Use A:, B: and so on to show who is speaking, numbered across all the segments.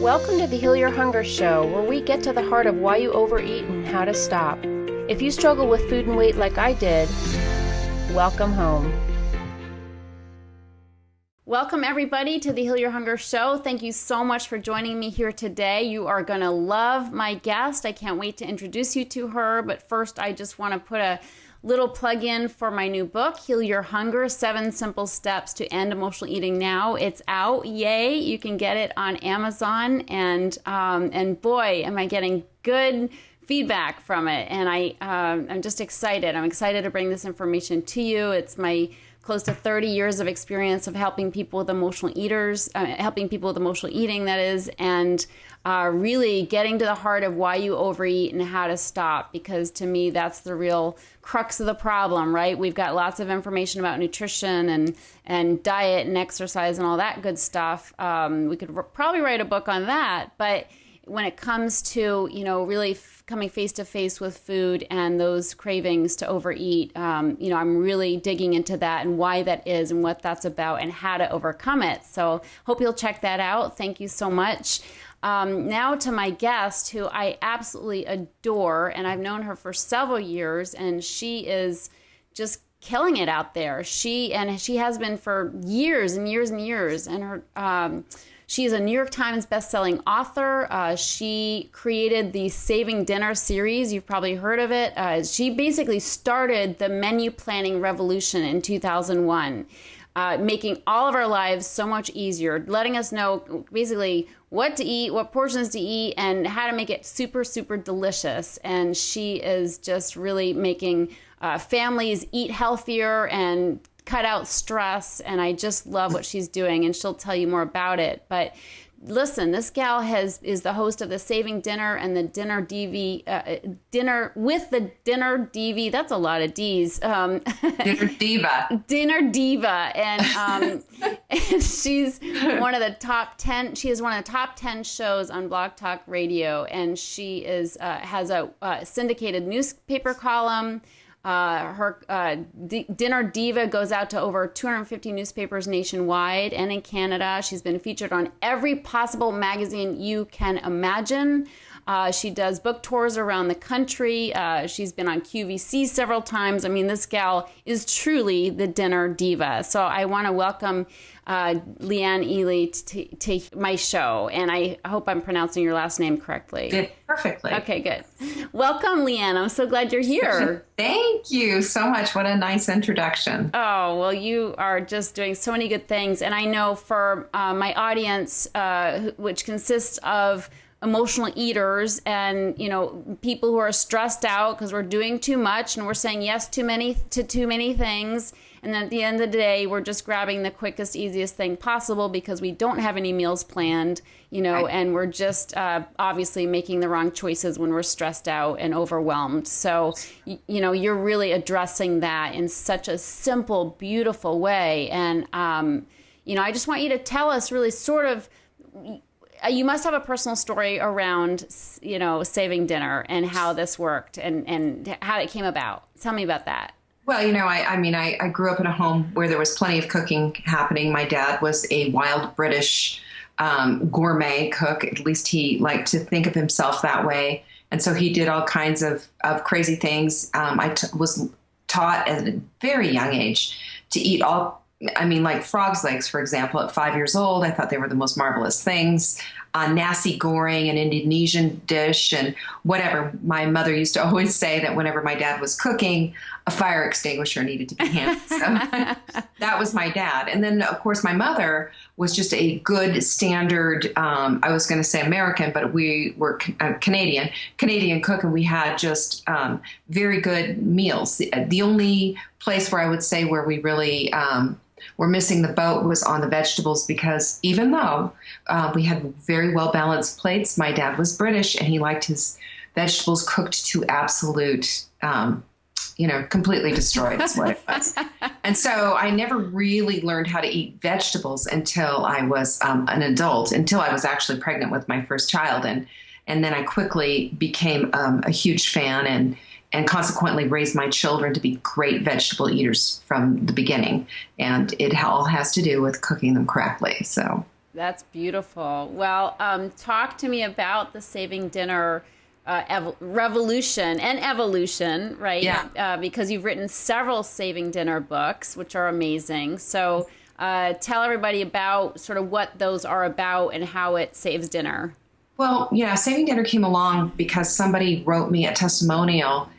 A: Welcome to the Heal Your Hunger Show, where we get to the heart of why you overeat and how to stop. If you struggle with food and weight like I did, welcome home. Welcome everybody to the Heal Your Hunger Show. Thank you so much for joining me here today. You are going to love my guest. I can't wait to introduce you to her. But first, I just want to put a little plug in for my new book, Heal Your Hunger, 7 Simple Steps to End Emotional Eating Now. It's out. Yay. You can get it on Amazon. And boy, am I getting good feedback from it. And I'm just excited. I'm excited to bring this information to you. It's my close to 30 years of experience of helping people with emotional eating, that is, and really getting to the heart of why you overeat and how to stop, because to me, that's the real crux of the problem, right? We've got lots of information about nutrition and diet and exercise and all that good stuff. We could probably write a book on that, but when it comes to, really coming face to face with food and those cravings to overeat, I'm really digging into that and why that is and what that's about and how to overcome it. So hope you'll check that out. Thank you so much. Now to my guest, who I absolutely adore, and I've known her for several years, and she is just killing it out there. She has been for years and years and years, and her she is a New York Times bestselling author. She created the Saving Dinner series. You've probably heard of it. She basically started the menu planning revolution in 2001, making all of our lives so much easier, letting us know basically what to eat, what portions to eat, and how to make it super, super delicious. And she is just really making families eat healthier and cut out stress, and I just love what she's doing, and she'll tell you more about it. But listen, this gal is the host of the Saving Dinner and the Dinner Dinner with the Dinner DV. That's a lot of D's.
B: Dinner Diva.
A: Dinner Diva, and she's one of the top 10. She is one of the top 10 shows on Blog Talk Radio, and she has a syndicated newspaper column. Her Dinner Diva goes out to over 250 newspapers nationwide and in Canada. She's been featured on every possible magazine you can imagine. She does book tours around the country. She's been on QVC several times. I mean, this gal is truly the Dinner Diva. So I want to welcome Leanne Ely to my show, and I hope I'm pronouncing your last name correctly.
B: Did perfectly.
A: Okay, good. Welcome, Leanne. I'm so glad you're here.
B: Thank you so much. What a nice introduction.
A: Oh, well, you are just doing so many good things, and I know for my audience, which consists of emotional eaters and people who are stressed out because we're doing too much and we're saying yes to too many things, and then at the end of the day we're just grabbing the quickest, easiest thing possible because we don't have any meals planned,
B: Right.
A: And we're just obviously making the wrong choices when we're stressed out and overwhelmed. So you're really addressing that in such a simple, beautiful way. And I just want you to tell us really sort of, you must have a personal story around, Saving Dinner and how this worked and how it came about. Tell me about that.
B: Well, I grew up in a home where there was plenty of cooking happening. My dad was a wild British gourmet cook. At least he liked to think of himself that way. And so he did all kinds of crazy things. I was taught at a very young age to eat like frog's legs, for example, at 5 years old. I thought they were the most marvelous things. Nasi goreng, an Indonesian dish, and whatever. My mother used to always say that whenever my dad was cooking, a fire extinguisher needed to be handed. So that was my dad. And then, of course, my mother was just a good standard, I was going to say American, but we were Canadian cook, and we had just very good meals. The only place where I would say where we really were missing the boat was on the vegetables, because even though we had very well-balanced plates, my dad was British and he liked his vegetables cooked to absolute, completely destroyed is what it was. And so I never really learned how to eat vegetables until I was an adult, until I was actually pregnant with my first child. And then I quickly became a huge fan and consequently raised my children to be great vegetable eaters from the beginning. And it all has to do with cooking them correctly. So
A: That's beautiful. Well, talk to me about the Saving Dinner revolution and evolution, right?
B: Yeah.
A: Because you've written several Saving Dinner books, which are amazing. So tell everybody about sort of what those are about and how it saves dinner.
B: Well, yeah, Saving Dinner came along because somebody wrote me a testimonial.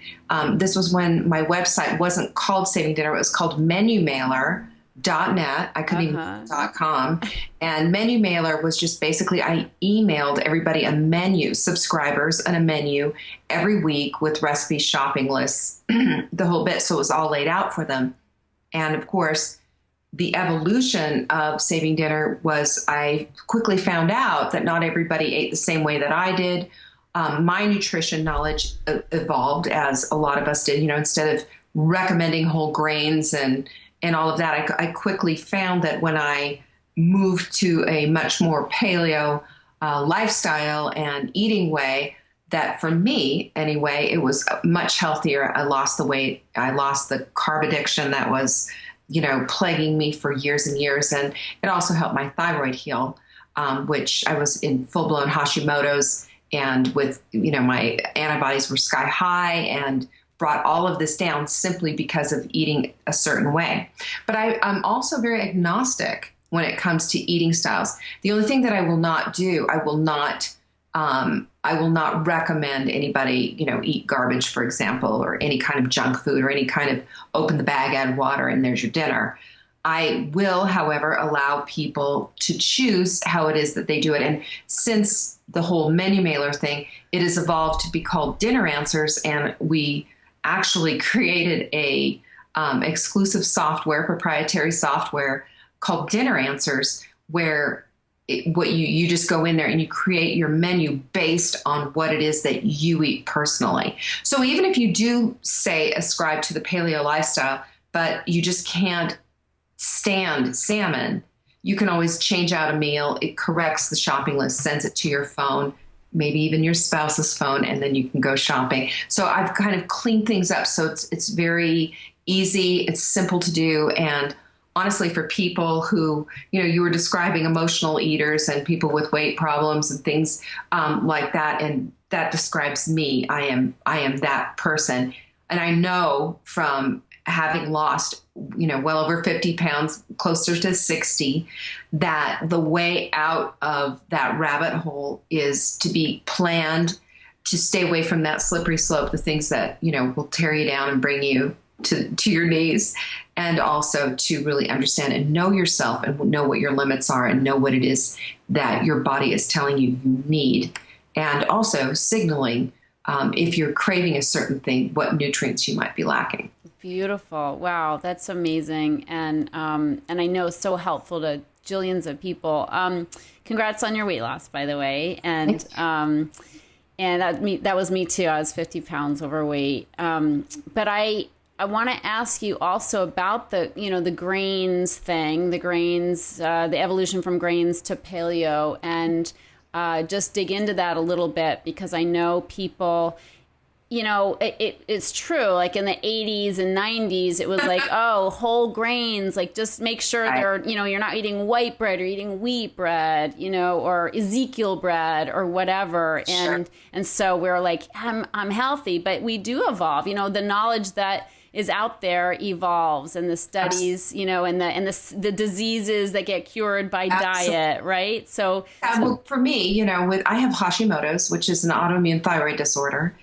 B: This was when my website wasn't called Saving Dinner, it was called menumailer.net. I couldn't even .com. And Menu Mailer was just basically I emailed everybody a menu, subscribers, and a menu every week with recipe shopping lists, the whole bit. So it was all laid out for them. And of course, the evolution of Saving Dinner was I quickly found out that not everybody ate the same way that I did. My nutrition knowledge evolved as a lot of us did. You know, instead of recommending whole grains and all of that, I quickly found that when I moved to a much more paleo lifestyle and eating way, that for me anyway, it was much healthier. I lost the weight. I lost the carb addiction that was, you know, plaguing me for years and years. And it also helped my thyroid heal, which I was in full-blown Hashimoto's, and with, you know, my antibodies were sky high, and brought all of this down simply because of eating a certain way. But I'm also very agnostic when it comes to eating styles. The only thing that I will not do, I will not recommend anybody, you know, eat garbage, for example, or any kind of junk food, or any kind of open the bag, add water, and there's your dinner. I will, however, allow people to choose how it is that they do it. And since the whole Menu Mailer thing, it has evolved to be called Dinner Answers, and we actually created a exclusive software, proprietary software called Dinner Answers, where you just go in there and you create your menu based on what it is that you eat personally. So even if you do say ascribe to the paleo lifestyle, but you just can't stand salmon, you can always change out a meal. It corrects the shopping list, sends it to your phone, maybe even your spouse's phone, and then you can go shopping. So I've kind of cleaned things up. So it's very easy. It's simple to do. And honestly, for people who, you know, you were describing emotional eaters and people with weight problems and things like that, and that describes me. I am that person. And I know from having lost, you know, well over 50 pounds, closer to 60, that the way out of that rabbit hole is to be planned, to stay away from that slippery slope, the things that, you know, will tear you down and bring you to your knees, and also to really understand and know yourself and know what your limits are and know what it is that your body is telling you you need. And also signaling if you're craving a certain thing, what nutrients you might be lacking.
A: Beautiful. Wow, that's amazing. And I know so helpful to jillions of people. Congrats on your weight loss, by the way. And that was me too. I was 50 pounds overweight. But I want to ask you also about the, you know, the grains thing, the evolution from grains to paleo, and just dig into that a little bit, because I know people, you know, it's true. Like in the 80s and 90s, it was like, oh, whole grains, like just make sure they're, you know, you're not eating white bread or eating wheat bread, you know, or Ezekiel bread or whatever.
B: Sure.
A: And so we're like, I'm healthy, but we do evolve, you know, the knowledge that is out there evolves, and the studies, you know, and the diseases that get cured by diet, right? So
B: well, for me, you know, I have Hashimoto's, which is an autoimmune thyroid disorder.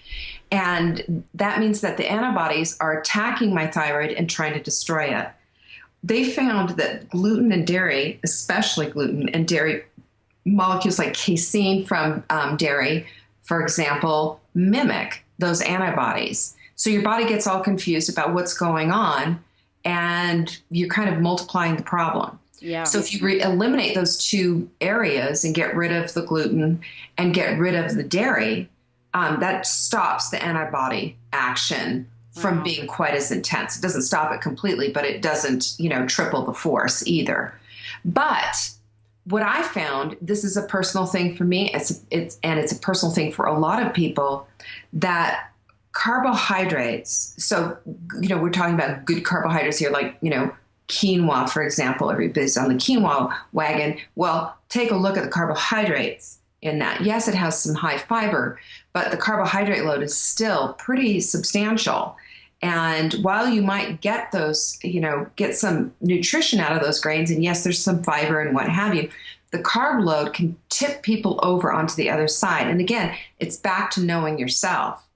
B: And that means that the antibodies are attacking my thyroid and trying to destroy it. They found that gluten and dairy, especially gluten and dairy molecules like casein from dairy, for example, mimic those antibodies. So your body gets all confused about what's going on, and you're kind of multiplying the problem.
A: Yeah.
B: So if you eliminate those two areas and get rid of the gluten and get rid of the dairy, that stops the antibody action from being quite as intense. It doesn't stop it completely, but it doesn't, you know, triple the force either. But what I found, this is a personal thing for me, it's a personal thing for a lot of people, that carbohydrates, so, you know, we're talking about good carbohydrates here, like, you know, quinoa, for example. Everybody's on the quinoa wagon. Well, take a look at the carbohydrates in that. Yes, it has some high fiber, but the carbohydrate load is still pretty substantial. And while you might get those, get some nutrition out of those grains, and yes, there's some fiber and what have you, the carb load can tip people over onto the other side. And again, it's back to knowing yourself.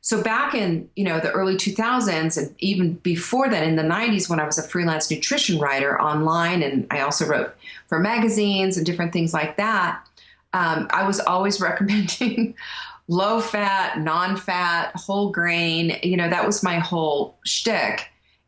B: So back in, the early 2000s, and even before that in the 90s, when I was a freelance nutrition writer online, and I also wrote for magazines and different things like that, I was always recommending low fat, non-fat, whole grain. That was my whole shtick.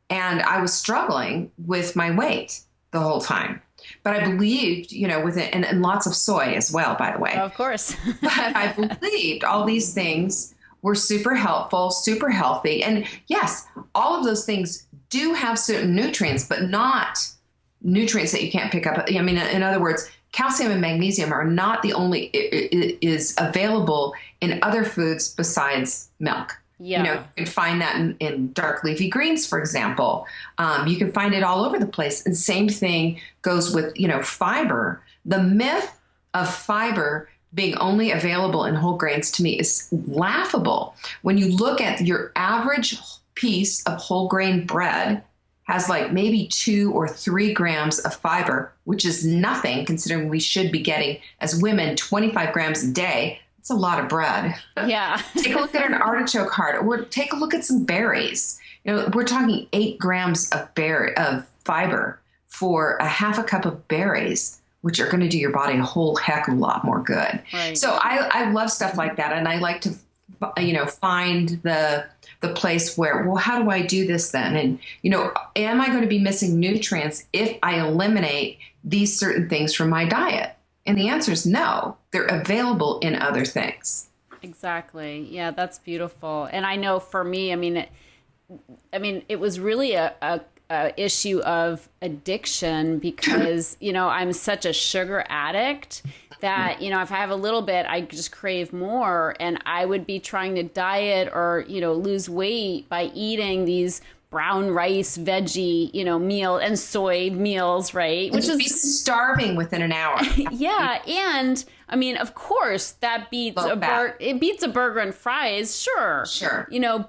B: And I was struggling with my weight the whole time. But I believed, with it, and lots of soy as well, by the way.
A: Of course.
B: But I believed all these things were super helpful, super healthy. And yes, all of those things do have certain nutrients, but not nutrients that you can't pick up. I mean, in other words, calcium and magnesium are not the only, is available in other foods besides milk.
A: Yeah.
B: You can find that in dark leafy greens, for example. You can find it all over the place. And same thing goes with, fiber. The myth of fiber being only available in whole grains, to me, is laughable. When you look at your average piece of whole grain bread, has like maybe 2 or 3 grams of fiber, which is nothing considering we should be getting, as women, 25 grams a day. It's a lot of bread.
A: Yeah.
B: Take a look at an artichoke heart, or take a look at some berries. We're talking 8 grams of fiber for a half a cup of berries, which are going to do your body a whole heck of a lot more good.
A: Right.
B: So I love stuff like that. And I like to, find the place where, well, how do I do this then? And, am I going to be missing nutrients if I eliminate these certain things from my diet? And the answer is no. They're available in other things.
A: Exactly. Yeah, that's beautiful. And I know for me, it was really a issue of addiction because, I'm such a sugar addict that, if I have a little bit, I just crave more. And I would be trying to diet or, lose weight by eating these brown rice, veggie, meal and soy meals, right?
B: Which is be starving within an hour.
A: Yeah. And of course that beats it beats a burger and fries. Sure.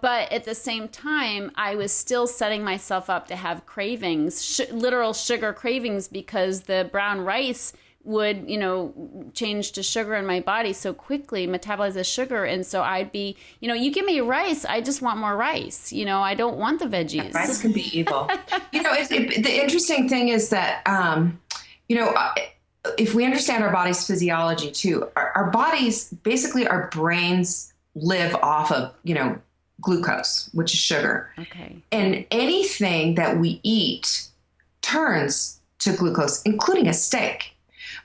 A: But at the same time, I was still setting myself up to have cravings, literal sugar cravings, because the brown rice would, change to sugar in my body so quickly, metabolize as sugar. And so I'd be, you give me rice, I just want more rice. I don't want the veggies.
B: Yeah, rice can be evil. The interesting thing is that, if we understand our body's physiology too, our bodies, basically our brains live off of, glucose, which is sugar.
A: Okay.
B: And anything that we eat turns to glucose, including a steak.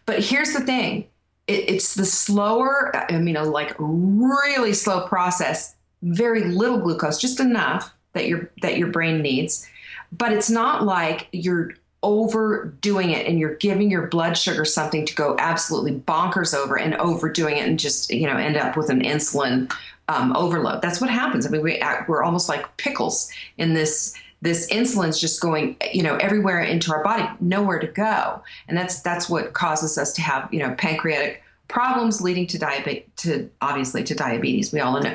B: But here's the thing. It's the slower, like really slow process, very little glucose, just enough that your brain needs. But it's not like you're overdoing it and you're giving your blood sugar something to go absolutely bonkers over and overdoing it and just, end up with an insulin overload. That's what happens. We're almost like pickles in this insulin's just going, everywhere into our body, nowhere to go. And that's what causes us to have, pancreatic problems leading to diabetes.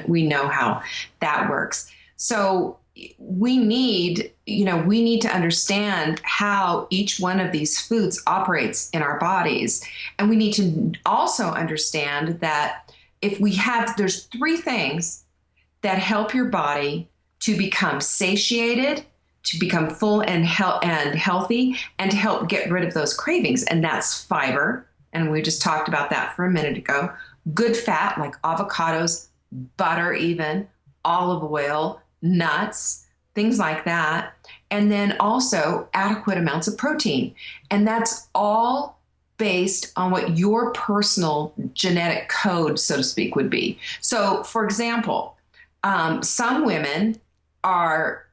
B: We know how that works. So we need to understand how each one of these foods operates in our bodies. And we need to also understand that there's 3 things that help your body to become satiated, to become full and healthy, and to help get rid of those cravings. And that's fiber. And we just talked about that for a minute ago. Good fat, like avocados, butter even, olive oil, nuts, things like that. And then also adequate amounts of protein. And that's all based on what your personal genetic code, so to speak, would be. So, for example, some women are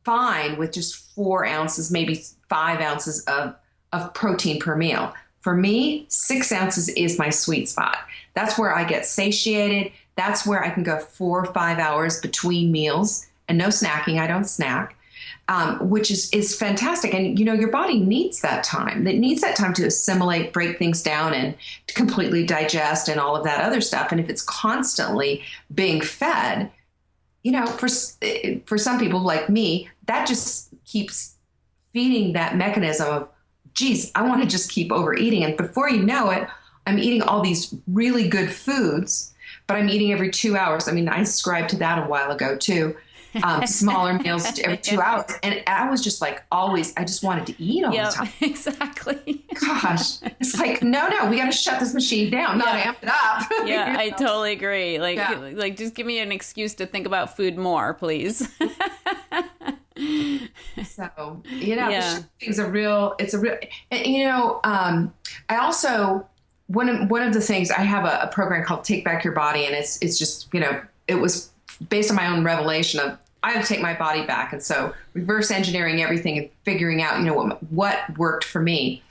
B: fine with just 4 ounces, maybe 5 ounces of protein per meal. For me, 6 ounces is my sweet spot. That's where I get satiated. That's where I can go 4 or 5 hours between meals and no snacking. I don't snack. which is fantastic. And, your body needs that time. It needs that time to assimilate, break things down, and to completely digest and all of that other stuff. And if it's constantly being fed, for some people like me, that just keeps feeding that mechanism of, geez, I want to just keep overeating. And before you know it, I'm eating all these really good foods, but I'm eating every 2 hours. I mean, I subscribed to that a while ago too. Smaller meals every 2 hours. And I was just like, always, I just wanted to eat all the time.
A: Exactly.
B: Gosh, it's like, no, we got to shut this machine down, not amp it up.
A: Yeah, I totally agree. Like just give me an excuse to think about food more, please.
B: So, it's a real, and, I also, one of the things, I have a program called Take Back Your Body, and it's just, it was based on my own revelation of, I have to take my body back. And so reverse engineering everything and figuring out, what worked for me.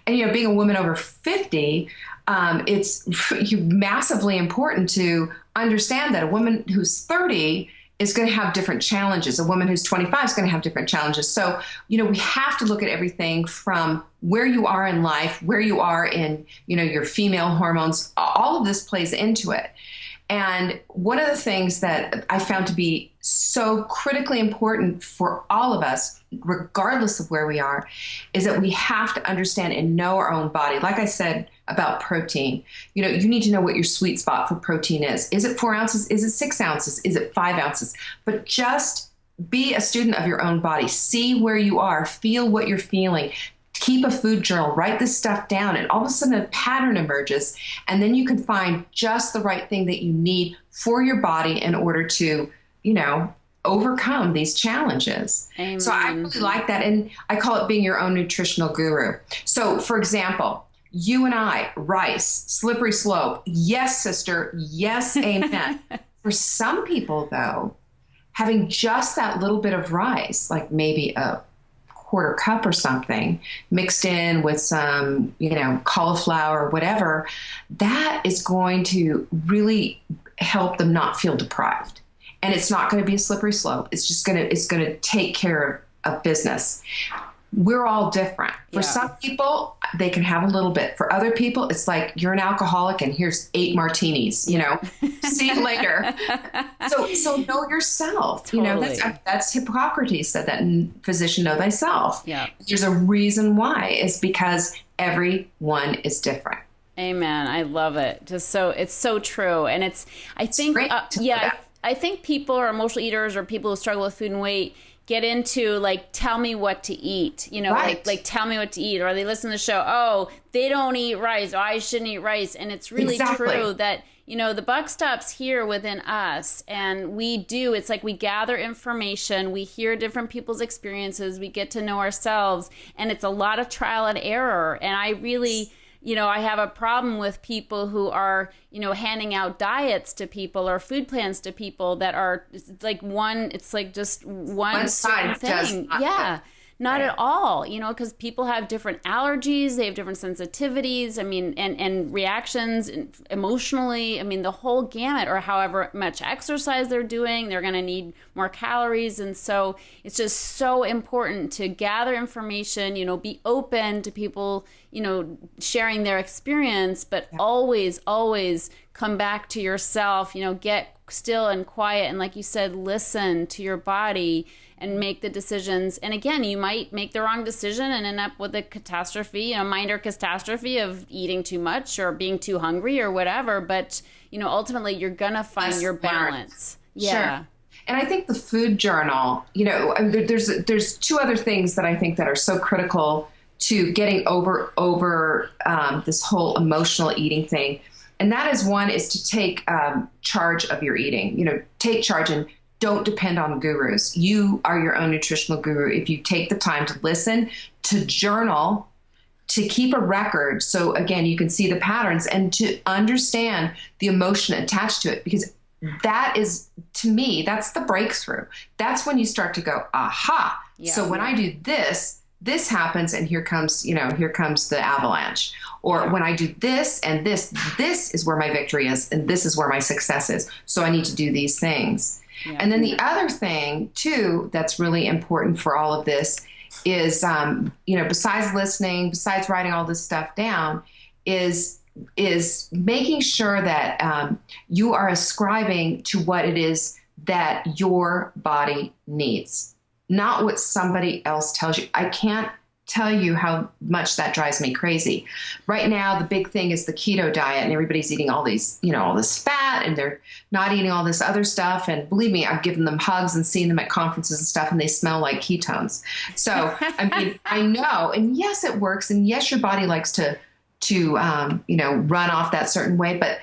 B: And, being a woman over 50, it's massively important to understand that a woman who's 30 is going to have different challenges. A woman who's 25 is going to have different challenges. So, we have to look at everything from where you are in life, where you are in, your female hormones. All of this plays into it. And one of the things that I found to be so critically important for all of us, regardless of where we are, is that we have to understand and know our own body. Like I said about protein, you need to know what your sweet spot for protein is. Is it 4 ounces? Is it 6 ounces? Is it 5 ounces? But just be a student of your own body. See where you are. Feel what you're feeling. Keep a food journal, write this stuff down, and all of a sudden a pattern emerges. And then you can find just the right thing that you need for your body in order to, overcome these challenges.
A: Amen.
B: So I really like that. And I call it being your own nutritional guru. So for example, you and I, rice, slippery slope. Yes, sister. Yes, amen. For some people though, having just that little bit of rice, like maybe a quarter cup or something mixed in with some, cauliflower or whatever, that is going to really help them not feel deprived. And it's not going to be a slippery slope. It's just going to take care of business. We're all different. For some people, they can have a little bit. For other people, it's like, you're an alcoholic and here's 8 martinis, see you later. So know yourself.
A: Totally.
B: That's Hippocrates said that in Physician Know Thyself.
A: Yeah.
B: There's a reason why. It's because everyone is different.
A: Amen. I love it. It's so true. And I think people are emotional eaters or people who struggle with food and weight get into like, tell me what to eat,
B: right.
A: like tell me what to eat, or they listen to the show, oh, they don't eat rice, oh, I shouldn't eat rice. And it's really true that, the buck stops here within us, and it's like we gather information, we hear different people's experiences, we get to know ourselves, and it's a lot of trial and error. And I really, I have a problem with people who are, handing out diets to people or food plans to people that are like just one certain thing. Yeah. Not at all, because people have different allergies, they have different sensitivities, and reactions emotionally, the whole gamut, or however much exercise they're doing, they're going to need more calories. And so it's just so important to gather information, be open to people, sharing their experience, but always come back to yourself, get still and quiet. And like you said, listen to your body and make the decisions. And again, you might make the wrong decision and end up with a catastrophe, minor catastrophe of eating too much or being too hungry or whatever. But, ultimately you're going to find your balance. Yeah.
B: Sure. And I think the food journal, there's 2 other things that I think that are so critical to getting over this whole emotional eating thing. And that is, one is to take charge of your eating, take charge and don't depend on gurus. You are your own nutritional guru. If you take the time to listen, to journal, to keep a record. So again, you can see the patterns and to understand the emotion attached to it, because that is, to me, that's the breakthrough. That's when you start to go, aha. Yeah, so when I do this happens, and here comes the avalanche. Or when I do this and this is where my victory is, and this is where my success is. So I need to do these things.
A: Yeah.
B: And then the other thing too, that's really important for all of this is, besides listening, besides writing all this stuff down, is making sure that you are ascribing to what it is that your body needs, not what somebody else tells you. I can't tell you how much that drives me crazy. Right now, the big thing is the keto diet, and everybody's eating all these, all this fat, and they're not eating all this other stuff. And believe me, I've given them hugs and seen them at conferences and stuff, and they smell like ketones. So, I know, and yes, it works. And yes, your body likes to run off that certain way, but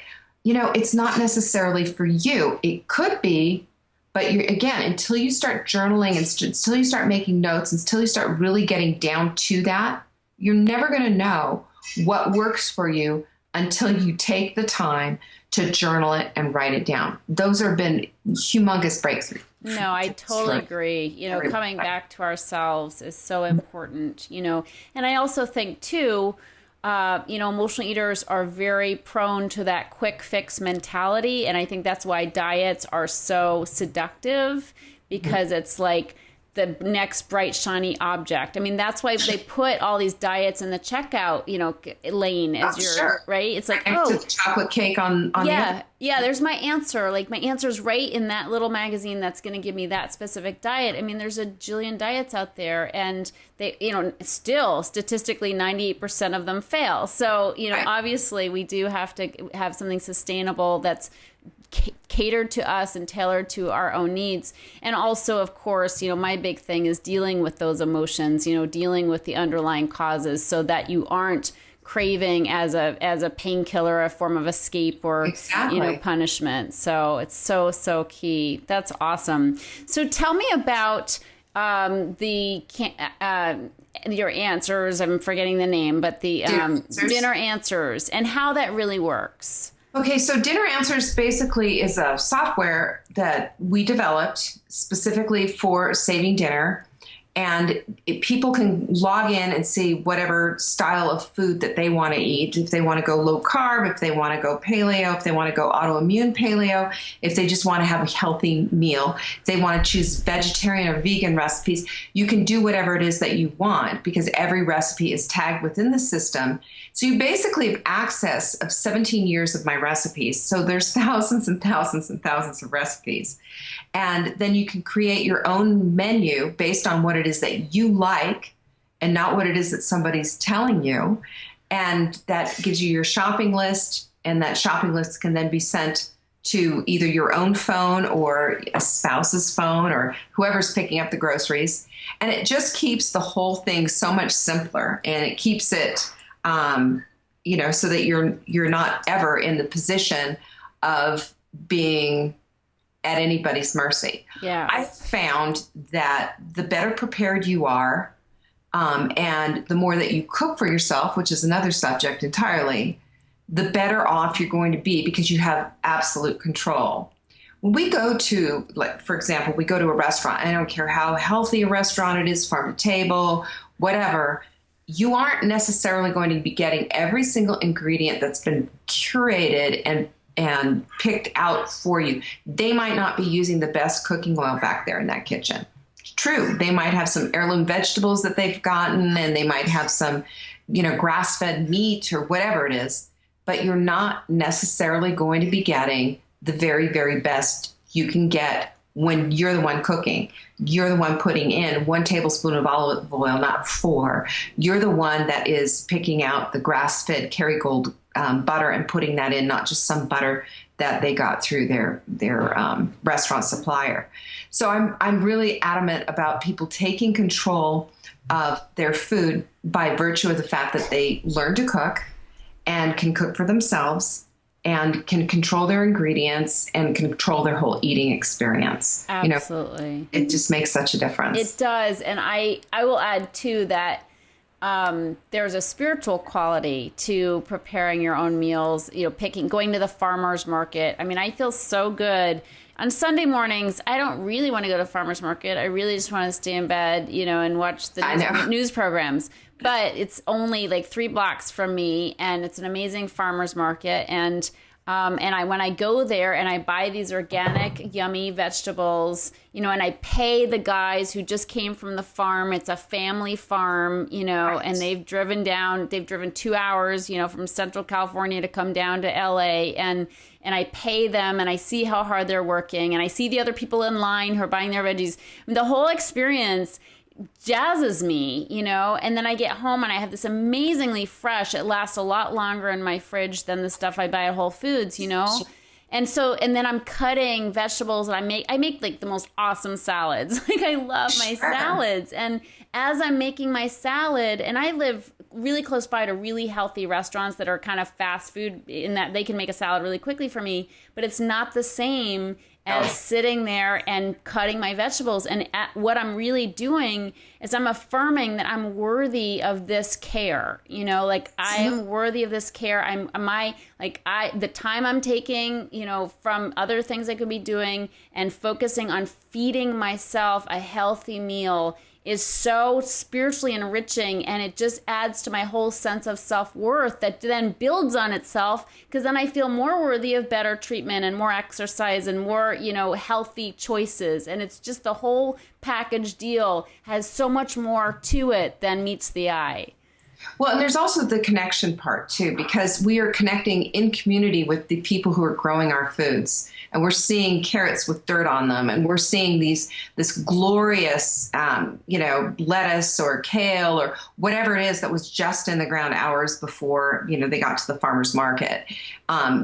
B: it's not necessarily for you. It could be, but until you start journaling and until you start making notes, until you start really getting down to that, you're never going to know what works for you until you take the time to journal it and write it down. Those have been humongous breakthroughs.
A: No, I totally agree. Coming back to ourselves is so important, and I also think too, emotional eaters are very prone to that quick fix mentality. And I think that's why diets are so seductive, because it's like the next bright, shiny object. I mean, that's why they put all these diets in the checkout, lane as right. It's like,
B: the chocolate cake on
A: yeah, there's my answer. Like my answer's right in that little magazine that's going to give me that specific diet. I mean, there's a jillion diets out there, and they, still statistically 98% of them fail. So, obviously we do have to have something sustainable that's catered to us and tailored to our own needs. And also, of course, my big thing is dealing with those emotions, dealing with the underlying causes, so that you aren't craving as a painkiller, a form of escape, or punishment. So it's so key. That's awesome. So tell me about your answers. I'm forgetting the name, but the dinner answers, and how that really works.
B: Okay, so Dinner Answers basically is a software that we developed specifically for saving dinner. And people can log in and see whatever style of food that they want to eat. If they want to go low carb, if they want to go paleo, if they want to go autoimmune paleo, if they just want to have a healthy meal, if they want to choose vegetarian or vegan recipes, you can do whatever it is that you want, because every recipe is tagged within the system. So you basically have access of 17 years of my recipes. So there's thousands and thousands and thousands of recipes. And then you can create your own menu based on what it is that you like and not what it is that somebody's telling you. And that gives you your shopping list, and that shopping list can then be sent to either your own phone or a spouse's phone or whoever's picking up the groceries. And it just keeps the whole thing so much simpler, and it keeps it, so that you're not ever in the position of being at anybody's mercy.
A: Yeah.
B: I found that the better prepared you are, and the more that you cook for yourself, which is another subject entirely, the better off you're going to be, because you have absolute control. When we go to, like, for example, we go to a restaurant, I don't care how healthy a restaurant it is, farm to table, whatever, you aren't necessarily going to be getting every single ingredient that's been curated and picked out for you. They might not be using the best cooking oil back there in that kitchen. True, they might have some heirloom vegetables that they've gotten, and they might have some, grass-fed meat or whatever it is, but you're not necessarily going to be getting the very, very best you can get when you're the one cooking. You're the one putting in 1 tablespoon of olive oil, not 4. You're the one that is picking out the grass-fed Kerrygold butter and putting that in, not just some butter that they got through their restaurant supplier. So I'm really adamant about people taking control of their food by virtue of the fact that they learn to cook and can cook for themselves and can control their ingredients and control their whole eating experience.
A: Absolutely.
B: It just makes such a difference.
A: It does. And I will add too that there's a spiritual quality to preparing your own meals, going to the farmer's market. I mean, I feel so good. On Sunday mornings, I don't really want to go to farmer's market. I really just want to stay in bed, and watch the news programs. But it's only like 3 blocks from me, and it's an amazing farmer's market. And When I go there and I buy these organic, yummy vegetables, and I pay the guys who just came from the farm. It's a family farm, and they've driven 2 hours, from Central California to come down to LA, and I pay them, and I see how hard they're working, and I see the other people in line who are buying their veggies. The whole experience jazzes me, and then I get home and I have this amazingly fresh, it lasts a lot longer in my fridge than the stuff I buy at Whole Foods, And then I'm cutting vegetables, and I make like the most awesome salads. Like, I love my salads. And as I'm making my salad, and I live really close by to really healthy restaurants that are kind of fast food in that they can make a salad really quickly for me, but it's not the same as sitting there and cutting my vegetables. And what I'm really doing is I'm affirming that I'm worthy of this care. I am worthy of this care. The time I'm taking, from other things I could be doing and focusing on feeding myself a healthy meal is so spiritually enriching, and it just adds to my whole sense of self-worth that then builds on itself, because then I feel more worthy of better treatment and more exercise and more, healthy choices. And it's just the whole package deal has so much more to it than meets the eye.
B: Well, and there's also the connection part too, because we are connecting in community with the people who are growing our foods, and we're seeing carrots with dirt on them, and we're seeing this glorious, lettuce or kale or whatever it is that was just in the ground hours before, they got to the farmer's market.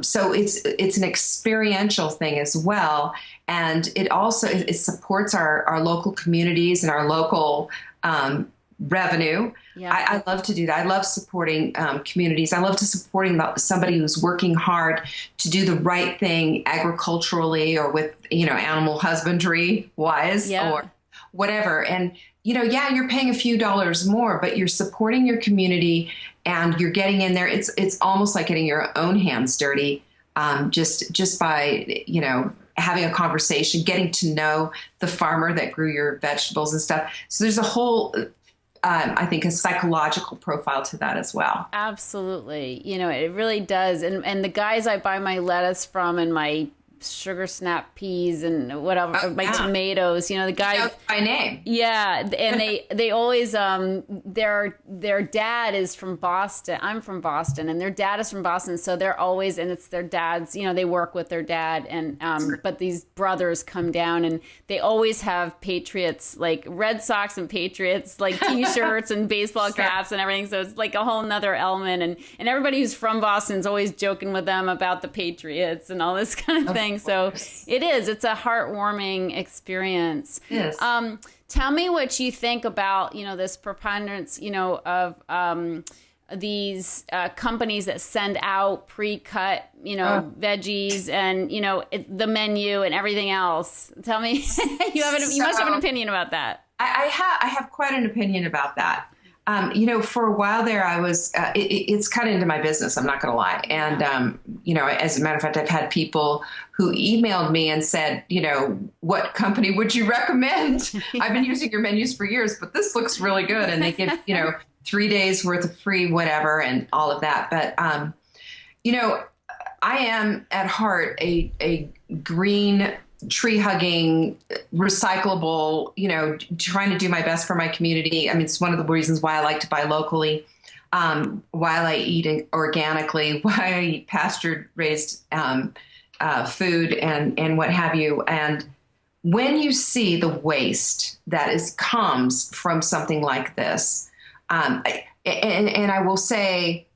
B: So it's an experiential thing as well, and it supports our local communities and our local revenue. Yeah. I love to do that. I love supporting communities. I love supporting somebody who's working hard to do the right thing agriculturally or with, animal husbandry wise or whatever. And, you're paying a few dollars more, but you're supporting your community and you're getting in there. It's almost like getting your own hands dirty, just by, having a conversation, getting to know the farmer that grew your vegetables and stuff. So there's a whole I think a psychological profile to that as well.
A: Absolutely. It really does. And the guys I buy my lettuce from and my sugar snap peas and whatever, tomatoes, the guys
B: by name.
A: Yeah. And they always, their dad is from Boston. I'm from Boston, and their dad is from Boston. So they're always, and it's their dad's, they work with their dad, and, but these brothers come down and they always have Patriots, like Red Sox and Patriots, like t-shirts and baseball caps and everything. So it's like a whole nother element. And everybody who's from Boston is always joking with them about the Patriots and all this kind of thing. So it's a heartwarming experience.
B: Yes.
A: Tell me what you think about, this preponderance, of these companies that send out pre-cut, veggies and, the menu and everything else. Tell me, you must have an opinion about that.
B: I have quite an opinion about that. For a while there, I was, it's cut into my business, I'm not going to lie. And, as a matter of fact, I've had people who emailed me and said, what company would you recommend? I've been using your menus for years, but this looks really good. And they give, 3 days worth of free whatever and all of that. But, I am at heart a green, tree-hugging, recyclable, trying to do my best for my community. I mean, it's one of the reasons why I like to buy locally, while I eat organically, why I eat pasture-raised food and what have you. And when you see the waste that comes from something like this, and I will say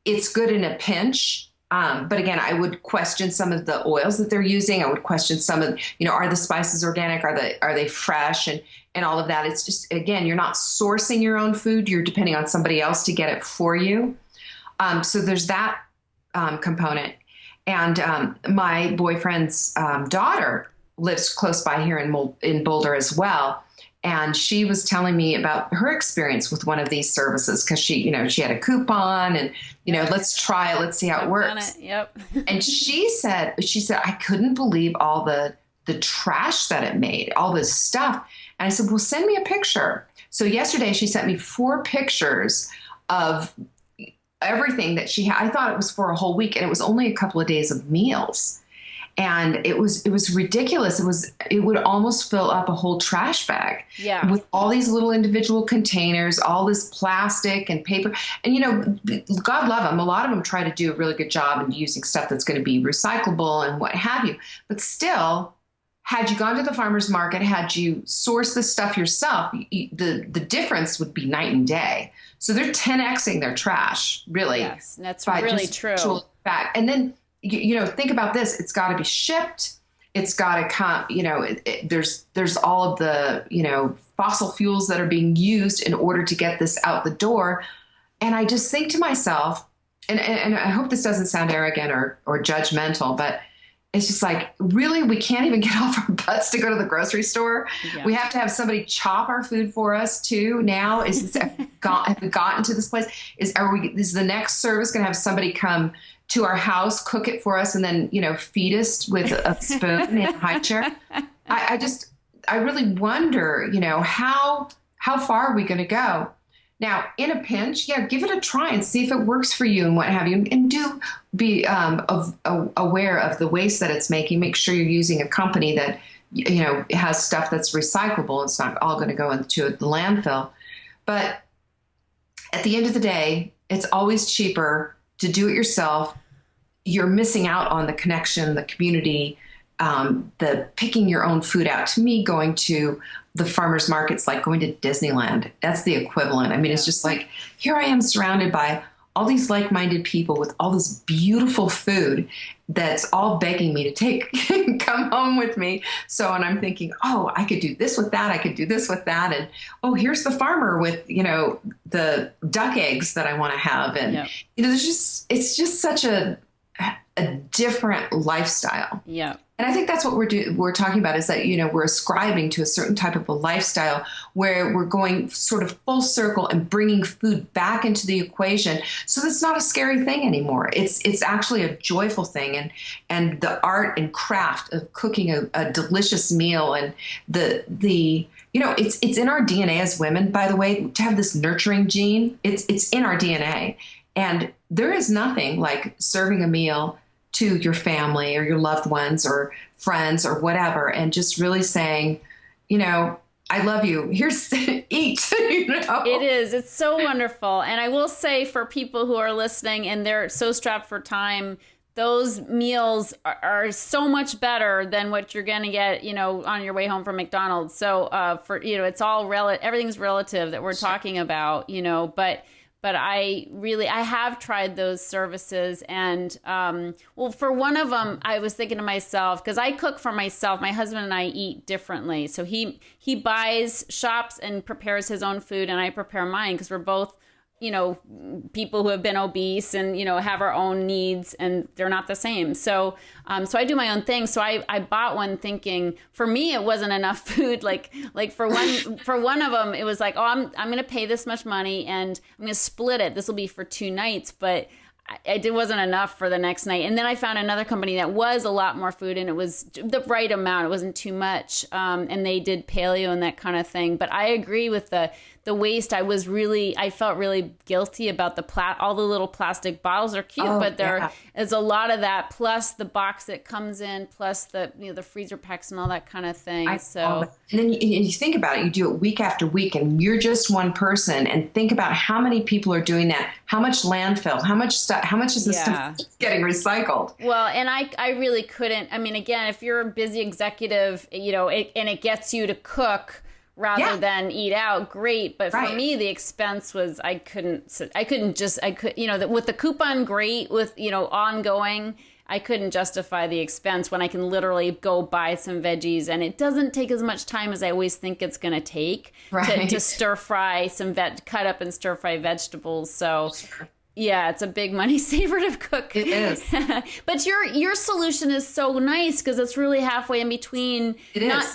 B: it's good in a pinch. But again, I would question some of the oils that they're using. I would question some of, are the spices organic? Are they fresh and all of that? It's just, again, you're not sourcing your own food. You're depending on somebody else to get it for you. So there's that component. And my boyfriend's daughter lives close by here in Boulder as well. And she was telling me about her experience with one of these services because she had a coupon and, let's try it. Let's see how it works.
A: Yep.
B: And she said, I couldn't believe all the trash that it made, all this stuff. And I said, well, send me a picture. So yesterday she sent me 4 pictures of everything that she had. I thought it was for a whole week, and it was only a couple of days of meals. And it was ridiculous. It would almost fill up a whole trash bag with all these little individual containers, all this plastic and paper. And, you know, God love them. A lot of them try to do a really good job in using stuff that's going to be recyclable and what have you. But still, had you gone to the farmer's market, had you sourced this stuff yourself, the difference would be night and day. So they're 10xing their trash, really.
A: Yes, that's really true.
B: And then, you know, think about this. It's got to be shipped. It's got to come, you know, there's all of the, you know, fossil fuels that are being used in order to get this out the door. And I just think to myself, and I hope this doesn't sound arrogant or judgmental, but it's just like, really, we can't even get off our butts to go to the grocery store. Yeah. We have to have somebody chop our food for us too. Now have we gotten to this place? Is the next service going to have somebody come to our house, cook it for us, and then, you know, feed us with a spoon in a high chair? I really wonder, you know, how far are we going to go? Now, in a pinch, give it a try and see if it works for you and what have you. And do be aware of the waste that it's making. Make sure you're using a company that, you know, has stuff that's recyclable. It's not all going to go into the landfill. But at the end of the day, it's always cheaper to do it yourself. You're missing out on the connection, the community, the picking your own food out. To me, going to the farmers market's like going to Disneyland. That's the equivalent. I mean, it's just like, here I am surrounded by all these like-minded people with all this beautiful food that's all begging me to come home with me. So, and I'm thinking, oh, I could do this with that. I could do this with that. And, oh, here's the farmer with, you know, the duck eggs that I want to have. And, you know, it's just such a different lifestyle.
A: Yeah.
B: And I think that's what we're talking about, is that, you know, we're ascribing to a certain type of a lifestyle where we're going sort of full circle and bringing food back into the equation. So that's not a scary thing anymore. It's actually a joyful thing. And the art and craft of cooking a delicious meal, and the you know, it's in our DNA as women, by the way, to have this nurturing gene. It's in our DNA. And there is nothing like serving a meal to your family or your loved ones or friends or whatever, and just really saying, you know, I love you. Here's eat. You know?
A: It is. It's so wonderful. And I will say, for people who are listening and they're so strapped for time, those meals are so much better than what you're going to get, you know, on your way home from McDonald's. So for, you know, it's all everything's relative that we're talking about, you know, but I have tried those services, and well, for one of them, I was thinking to myself, because I cook for myself, my husband and I eat differently. So he shops and prepares his own food, and I prepare mine, because we're both, you know, people who have been obese and, you know, have our own needs, and they're not the same. So I do my own thing. So I bought one thinking, for me, it wasn't enough food. Like for one of them, it was like, oh, I'm going to pay this much money and I'm going to split it. This will be for 2 nights, but it wasn't enough for the next night. And then I found another company that was a lot more food, and it was the right amount. It wasn't too much. And they did paleo and that kind of thing. But I agree with the waste. I felt really guilty about all the little plastic bottles are cute, but there is a lot of that, plus the box that comes in, plus the, you know, the freezer packs and all that kind of thing. And
B: then you think about it, you do it week after week, and you're just one person, and think about how many people are doing that, how much landfill, how much is this stuff getting recycled?
A: Well, and I really couldn't. I mean, again, if you're a busy executive, you know, and it gets you to cook rather than eat out, great. But for me, the expense was, I couldn't, you know, with the coupon, great, with, you know, ongoing, I couldn't justify the expense when I can literally go buy some veggies, and it doesn't take as much time as I always think it's going to take to stir fry cut up and stir fry vegetables. So yeah, it's a big money saver to cook.
B: It is.
A: But your solution is so nice, because it's really halfway in between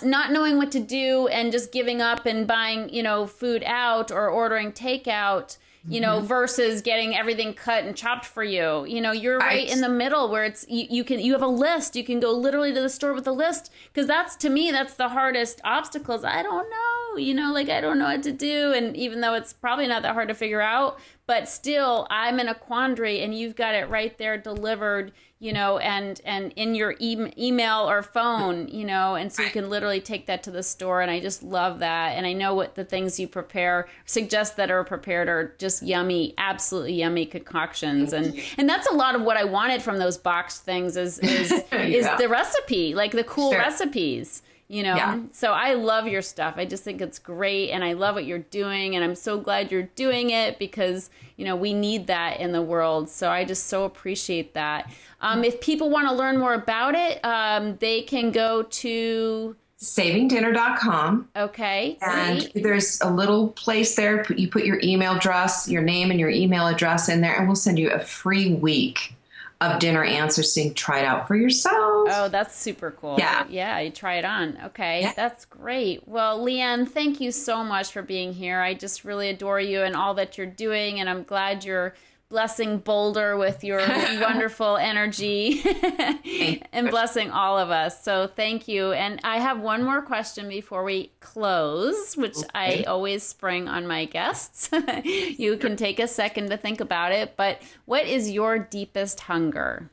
A: not knowing what to do and just giving up and buying, you know, food out or ordering takeout, you know, versus getting everything cut and chopped for you. You know, you're right in the middle, where it's you have a list. You can go literally to the store with a list, because to me that's the hardest obstacles. I don't know, you know, like I don't know what to do, and even though it's probably not that hard to figure out, but still I'm in a quandary and you've got it right there delivered, and in your email or phone, and so you can literally take that to the store. And I just love that. And I know what the things you suggest that are prepared are just yummy, absolutely yummy concoctions. And that's a lot of what I wanted from those boxed things is the recipe, like the cool recipes. So I love your stuff. I just think it's great, and I love what you're doing, and I'm so glad you're doing it because we need that in the world. So I just so appreciate that. If people want to learn more about it, they can go to
B: savingdinner.com.
A: Okay.
B: And
A: great.
B: There's a little place there. You put your email address, your name and your email address in there, and we'll send you a free week of dinner answers so you can try it out for yourself.
A: Oh, that's super cool. Yeah, you try it on. Okay, That's great. Well, Leanne, thank you so much for being here. I just really adore you and all that you're doing, and I'm glad you're blessing Boulder with your wonderful energy and blessing all of us. So thank you. And I have one more question before we close, which I always spring on my guests. You can take a second to think about it, but what is your deepest hunger?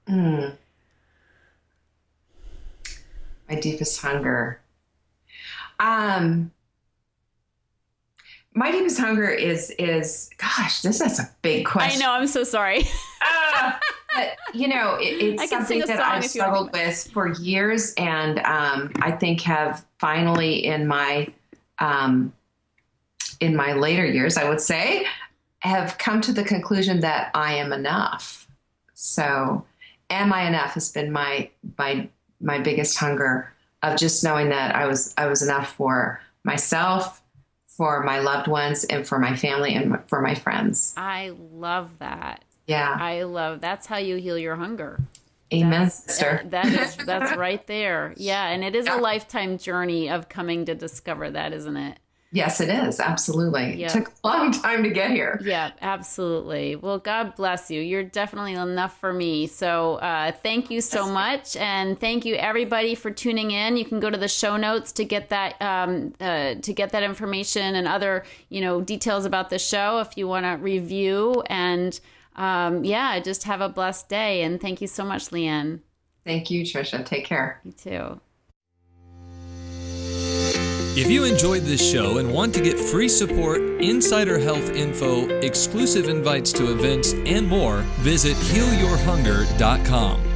B: My deepest hunger. My deepest hunger is gosh, this is a big question.
A: I know, I'm so sorry.
B: But, it's something that I've struggled with for years, and I think have finally in my later years, I would say, have come to the conclusion that I am enough. So, am I enough has been my biggest hunger, of just knowing that I was enough for myself, for my loved ones, and for my family, and for my friends.
A: I love that.
B: Yeah.
A: That's how you heal your hunger.
B: Amen, sister.
A: That's right there. Yeah. And it is a lifetime journey of coming to discover that, isn't it?
B: Yes, it is. Absolutely. It took a long time to get here.
A: Yeah, absolutely. Well, God bless you. You're definitely enough for me. So thank you so much. And thank you everybody for tuning in. You can go to the show notes to get that information and other, details about the show if you want to review. And just have a blessed day. And thank you so much, Leanne.
B: Thank you, Tricia. Take care.
A: You too.
C: If you enjoyed this show and want to get free support, insider health info, exclusive invites to events, and more, visit healyourhunger.com.